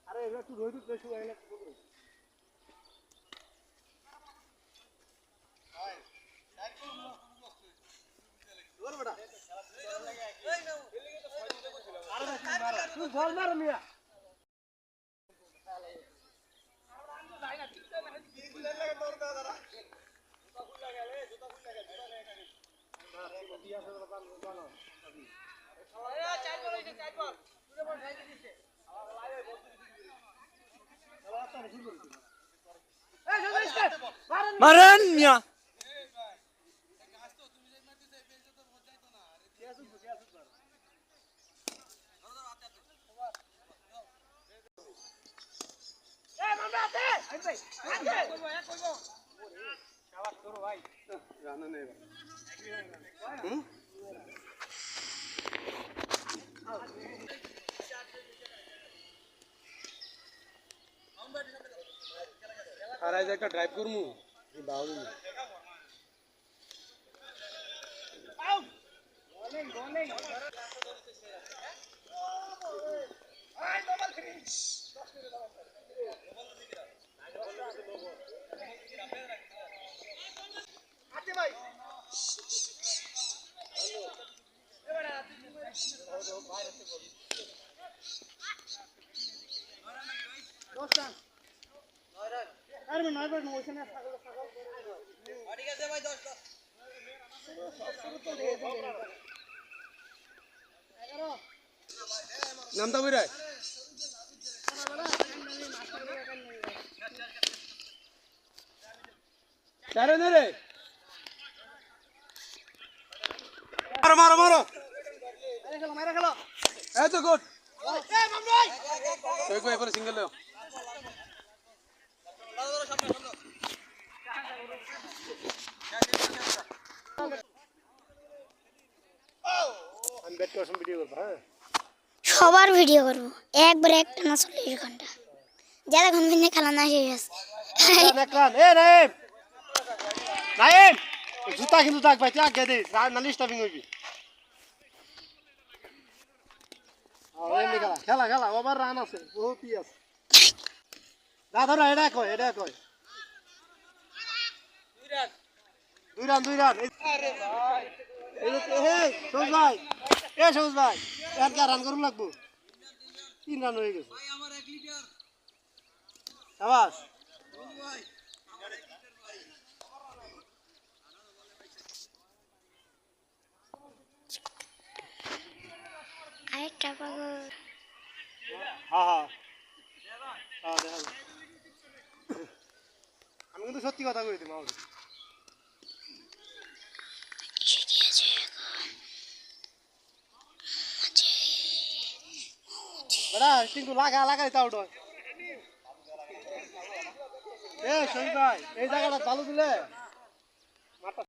আরে এবার একটু রোদ উঠলে শুয়ে গেলে বল মার মিয়া মারেন মিয়া আর আজ একটা ড্রাইভ করমু বাউল নামটা বইরাই চারে নে রে মারো মারো মারো মারা খেলো এই তো গুড এই মামরাই কই কই পরে সিঙ্গেল দাও আমি ব্যাট করছম ভিডিও করব হ্যাঁ সবার ভিডিও করব একবার একটা না 40 ঘন্টা যারা ঘুম থেকে খেলা না শেষ দেখলাম এ নাইম নাইম জুতা কিন্তু থাক ভাই আগে দে নালি স্টপিং হইবি খেলা খেলা খেলা ওভার রান আছে বহুতই আছে দাদা এটা কয় দুই রান আরে ভাই এই সৌজ ভাই সৌজ ভাই এর কি রান করুন লাগবো 3 রান হয়ে গেছে ভাই আমার 1 লিটার শাবাশ ভাই আরেকটা পাগল হ্যাঁ আমি কিন্তু সত্যি কথা কই দিই মাউস বড়া টিঙ্কু লাগাই তাও ডয় এই শহীদ ভাই এই জায়গাটা চালু দিলে